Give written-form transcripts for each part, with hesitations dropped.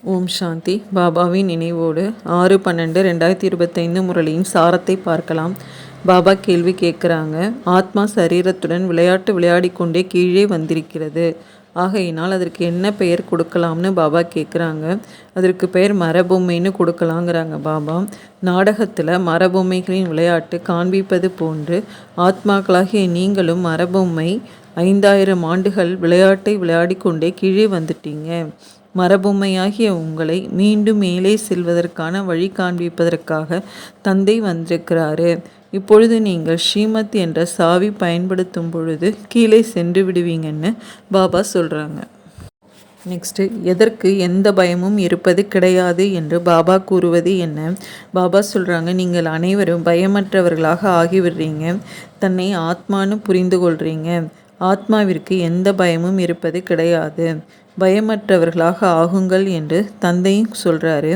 ஓம் சாந்தி. பாபாவின் நினைவோடு 6/12/2025 முரளியின் சாரத்தை பார்க்கலாம். பாபா கேள்வி கேட்குறாங்க. ஆத்மா சரீரத்துடன் விளையாடி கொண்டே கீழே வந்திருக்கிறது. ஆகையினால் அதற்கு என்ன பெயர் கொடுக்கலாம்னு பாபா கேட்குறாங்க. அதற்கு பெயர் மரபொம்மைன்னு கொடுக்கலாங்கிறாங்க பாபா. நாடகத்தில் மரபொம்மைகளின் விளையாட்டு காண்பிப்பது போன்று ஆத்மாக்களாகிய நீங்களும் மரபொம்மை 5000 ஆண்டுகள் விளையாட்டை விளையாடி கொண்டே கீழே வந்துட்டீங்க. மரபொம்மையாகிய உங்களை மீண்டும் மேலே செல்வதற்கான வழி காண்பிப்பதற்காக தந்தை வந்திருக்கிறாரு. இப்பொழுது நீங்கள் ஸ்ரீமத் என்ற சாவி பயன்படுத்தும் பொழுது கீழே சென்று விடுவீங்கன்னு பாபா சொல்கிறாங்க. நெக்ஸ்ட்டு, எதற்கு எந்த பயமும் இருப்பது கிடையாது என்று பாபா கூறுவது என்ன? பாபா சொல்கிறாங்க, நீங்கள் அனைவரும் பயமற்றவர்களாக ஆகிவிடுறீங்க. தன்னை ஆத்மானு புரிந்து கொள்கிறீங்க. ஆத்மாவிற்கு எந்த பயமும் இருப்பது கிடையாது. பயமற்றவர்களாக ஆகுங்கள் என்று தந்தையும் சொல்கிறாரு.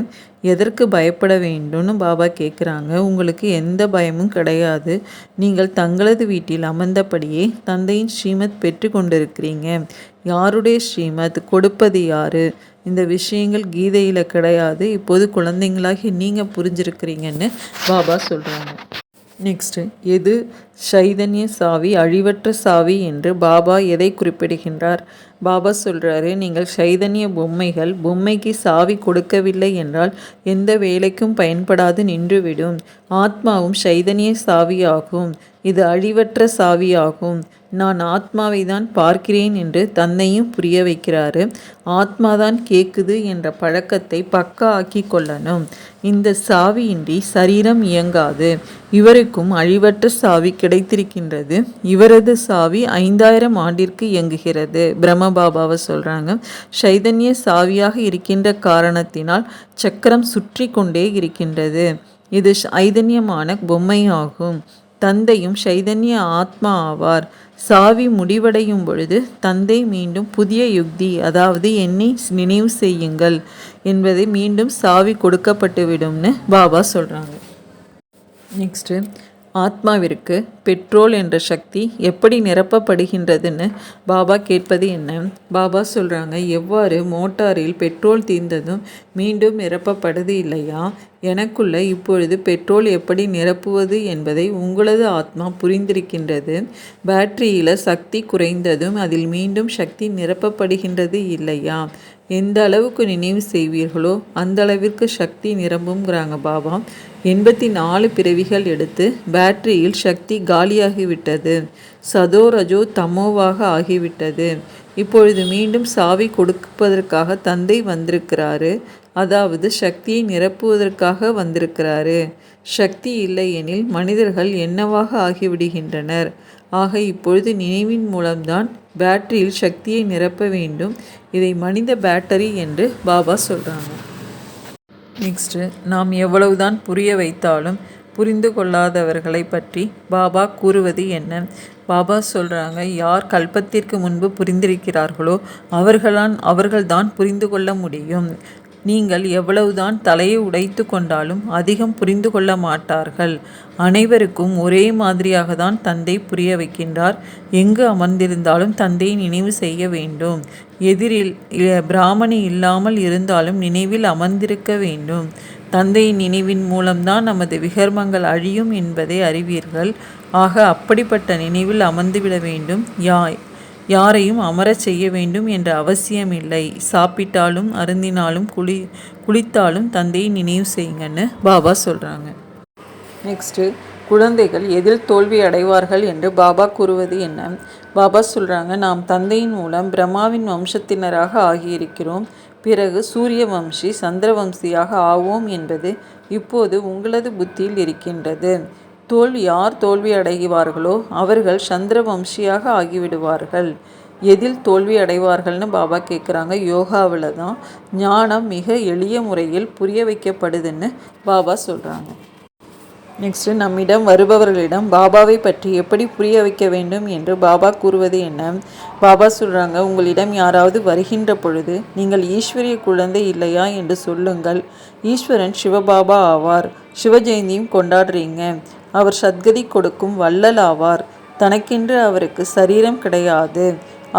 எதற்கு பயப்பட வேண்டும்னு பாபா கேட்குறாங்க. உங்களுக்கு எந்த பயமும் கிடையாது. நீங்கள் தங்களது வீட்டில் அமர்ந்தபடியே தந்தையின் ஸ்ரீமத் பெற்று கொண்டிருக்கிறீங்க. யாருடைய ஸ்ரீமத்? கொடுப்பது யாரு? இந்த விஷயங்கள் கீதையில் கிடையாது. இப்போது குழந்தைங்களாகி நீங்கள் புரிஞ்சிருக்கிறீங்கன்னு பாபா சொல்கிறாங்க. நெக்ஸ்ட்டு, எது சைதன்ய சாவி, அழிவற்ற சாவி என்று பாபா எதை குறிப்பிடுகின்றார்? பாபா சொல்கிறாரு, நீங்கள் சைதன்ய பொம்மைகள். பொம்மைக்கு சாவி கொடுக்கவில்லை என்றால் எந்த வேலைக்கும் பயன்படாது நின்றுவிடும். ஆத்மாவும் சைதன்ய சாவியாகும். இது அழிவற்ற சாவியாகும். நான் ஆத்மாவை தான் பார்க்கிறேன் என்று தன்னையும் புரிய வைக்கிறாரு. ஆத்மாதான் கேட்குது என்ற பழக்கத்தை பக்கா ஆக்கி கொள்ளணும். இந்த சாவியின்றி சரீரம் இயங்காது. இவருக்கும் அழிவற்ற சாவி கிடைத்திருக்கின்றது. இவரது சாவி 5000 ஆண்டிற்கு இயங்குகிறது. பிரம்மபாபாவை சொல்கிறாங்க. சைதன்ய சாவியாக இருக்கின்ற காரணத்தினால் சக்கரம் சுற்றி கொண்டே இருக்கின்றது. இது சைதன்யமான பொம்மையாகும். தந்தையும் சைதன்ய ஆத்மா ஆவார். சாவி முடிவடையும் பொழுது தந்தை மீண்டும் புதிய யுக்தி, அதாவது என்னை நினைவு செய்யுங்கள் என்பதை மீண்டும் சாவி கொடுக்கப்பட்டுவிடும்னு பாபா சொல்கிறாங்க. நெக்ஸ்ட்டு, ஆத்மாவிற்கு பெட்ரோல் என்ற சக்தி எப்படி நிரப்பப்படுகின்றதுன்னு பாபா கேட்பது என்ன? பாபா சொல்கிறாங்க, எவ்வாறு மோட்டாரில் பெட்ரோல் தீர்ந்ததும் மீண்டும் நிரப்பப்படுது இல்லையா? எனக்குள்ள இப்பொழுது பெட்ரோல் எப்படி நிரப்புவது என்பதை உங்களது ஆத்மா புரிந்திருக்கின்றது. பேட்டரியில் சக்தி குறைந்ததும் அதில் மீண்டும் சக்தி நிரப்பப்படுகின்றது இல்லையா? எந்த அளவுக்கு நினைவு செய்வீர்களோ அந்த அளவிற்கு சக்தி நிரம்புங்கிறாங்க பாபா. 84 பிறவிகள் எடுத்து பேட்டரியில் சக்தி காலியாகிவிட்டது. சதோ ரஜோ தமோவாக ஆகிவிட்டது. இப்பொழுது மீண்டும் சாவி கொடுப்பதற்காக தந்தை வந்திருக்கிறாரு. அதாவது சக்தியை நிரப்புவதற்காக வந்திருக்கிறாரு. சக்தி இல்லை எனில் மனிதர்கள் என்னவாக ஆகிவிடுகின்றனர். ஆக இப்பொழுது நினைவின் மூலம்தான் பேட்டரியில் சக்தியை நிரப்ப வேண்டும். இதை மனித பேட்டரி என்று பாபா சொல்கிறாங்க. நெக்ஸ்ட்டு, நாம் எவ்வளவுதான் புரிய வைத்தாலும் புரிந்து கொள்ளாதவர்களை பற்றி பாபா கூறுவது என்ன? பாபா சொல்கிறாங்க, யார் கல்பத்திற்கு முன்பு புரிந்திருக்கிறார்களோ அவர்கள்தான் புரிந்து கொள்ள முடியும். நீங்கள் எவ்வளவுதான் தலையை உடைத்து கொண்டாலும் அதிகம் புரிந்து கொள்ள மாட்டார்கள். அனைவருக்கும் ஒரே மாதிரியாக தான் தந்தை புரிய வைக்கின்றார். எங்கு அமர்ந்திருந்தாலும் தந்தையை நினைவு செய்ய வேண்டும். எதிரில் பிராமணி இல்லாமல் இருந்தாலும் நினைவில் அமர்ந்திருக்க வேண்டும். தந்தையின் நினைவின் மூலம்தான் நமது விகர்மங்கள் அழியும் என்பதை அறிவீர்கள். ஆக அப்படிப்பட்ட நினைவில் அமர்ந்துவிட வேண்டும். யாரையும் அமரச் செய்ய வேண்டும் என்ற அவசியமில்லை. சாப்பிட்டாலும் அருந்தினாலும் குளித்தாலும் தந்தையை நினைவு செய்யுங்கன்னு பாபா சொல்கிறாங்க. நெக்ஸ்ட்டு, குழந்தைகள் எதில் தோல்வி அடைவார்கள் என்று பாபா கூறுவது என்ன? பாபா சொல்கிறாங்க, நாம் தந்தையின் மூலம் பிரம்மாவின் வம்சத்தினராக ஆகியிருக்கிறோம். பிறகு சூரிய வம்சி சந்திரவம்சியாக ஆவோம் என்பது இப்போது உங்களது புத்தியில் இருக்கின்றது. யார் தோல்வி அடைவார்களோ அவர்கள் சந்திரவம்சியாக ஆகிவிடுவார்கள். எதில் தோல்வி அடைவார்கள்னு பாபா கேட்குறாங்க. யோகாவில் தான். ஞானம் மிக எளிய முறையில் புரிய வைக்கப்படுதுன்னு பாபா சொல்கிறாங்க. நெக்ஸ்ட்டு, நம்மிடம் வருபவர்களிடம் பாபாவை பற்றி எப்படி புரிய வைக்க வேண்டும் என்று பாபா கூறுவது என்ன? பாபா சொல்கிறாங்க, உங்களிடம் யாராவது வருகின்ற பொழுது நீங்கள் ஈஸ்வரிய குழந்தை இல்லையா என்று சொல்லுங்கள். ஈஸ்வரன் சிவபாபா ஆவார். சிவஜெயந்தியும் கொண்டாடுறீங்க. அவர் சத்கதி கொடுக்கும் வள்ளல் ஆவார். தனக்கென்று அவருக்கு சரீரம் கிடையாது.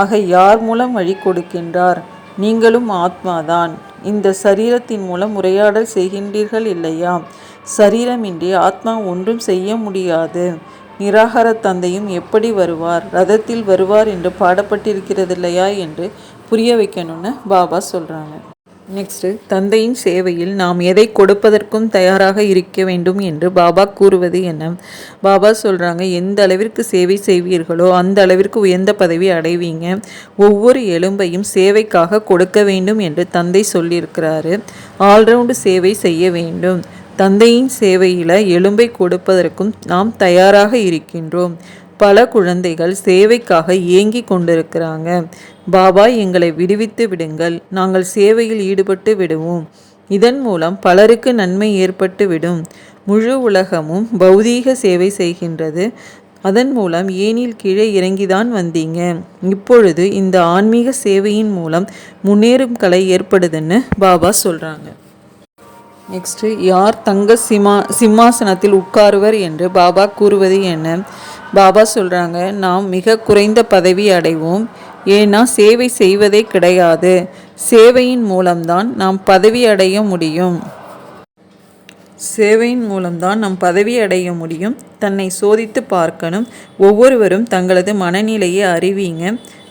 ஆக யார் மூலம் வழி கொடுக்கின்றார்? நீங்களும் ஆத்மாதான். இந்த சரீரத்தின் மூலம் உரையாடல் செய்கின்றீர்கள் இல்லையா? சரீரமின்றி ஆத்மா ஒன்றும் செய்ய முடியாது. நிராகார தந்தையும் எப்படி வருவார், ரதத்தில் வருவார் என்று பாடப்பட்டிருக்கிறது இல்லையா என்று புரிய வைக்கணும்னு பாபா சொல்கிறாங்க. நெக்ஸ்ட்டு, தந்தையின் சேவையில் நாம் எதை கொடுப்பதற்கும் தயாராக இருக்க வேண்டும் என்று பாபா கூறுவது என்ன? பாபா சொல்கிறாங்க, எந்த அளவிற்கு சேவை செய்வீர்களோ அந்த அளவிற்கு உயர்ந்த பதவி அடைவீங்க. ஒவ்வொரு எலும்பையும் சேவைக்காக கொடுக்க வேண்டும் என்று தந்தை சொல்லியிருக்கிறாரு. ஆல்ரவுண்டு சேவை செய்ய வேண்டும். தந்தையின் சேவையில் எலும்பை கொடுப்பதற்கும் நாம் தயாராக இருக்கின்றோம். பல குழந்தைகள் சேவைக்காக ஏங்கி கொண்டிருக்கிறாங்க. பாபா, எங்களை விடுவித்து விடுங்கள், நாங்கள் சேவையில் ஈடுபட்டு விடுவோம். இதன் மூலம் பலருக்கு நன்மை ஏற்பட்டு விடும். முழு உலகமும் பௌதீக சேவை செய்கின்றது. அதன் மூலம் ஏனில் கீழே இறங்கிதான் வந்தீங்க. இப்பொழுது இந்த ஆன்மீக சேவையின் மூலம் முன்னேறும் கலை ஏற்படுதுன்னு பாபா சொல்கிறாங்க. நெக்ஸ்ட்டு, யார் தங்க சிம்மாசனத்தில் உட்காருவர் என்று பாபா கூறுவது என்ன? பாபா சொல்கிறாங்க, நாம் மிக குறைந்த பதவி அடைவோம். ஏன்னா சேவை செய்வதே கிடையாது. சேவையின் மூலம்தான் நாம் பதவி அடைய முடியும். சேவையின் மூலம்தான் நாம் பதவி அடைய முடியும். தன்னை சோதித்து பார்க்கணும். ஒவ்வொருவரும் தங்களது மனநிலையை அறிவிங்க.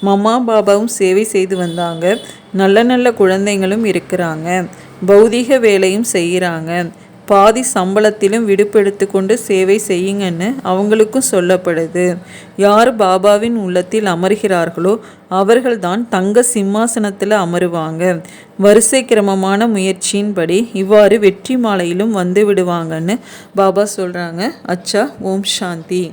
மம்மா பாபாவும் சேவை செய்து வந்தாங்க. நல்ல நல்ல குழந்தைங்களும் இருக்கிறாங்க. பௌதீக வேலையும் செய்கிறாங்க. பாதி சம்பளத்திலும் விடுப்பெடுத்து கொண்டு சேவை செய்யுங்கன்னு அவங்களுக்கும் சொல்லப்படுது. யார் பாபாவின் உள்ளத்தில் அமர்கிறார்களோ அவர்கள்தான் தங்க சிம்மாசனத்தில் அமருவாங்க. வரிசை கிரமமான முயற்சியின்படி இவ்வாறு வெற்றி மாலையிலும் வந்து விடுவாங்கன்னு பாபா சொல்கிறாங்க. அச்சா, ஓம் சாந்தி.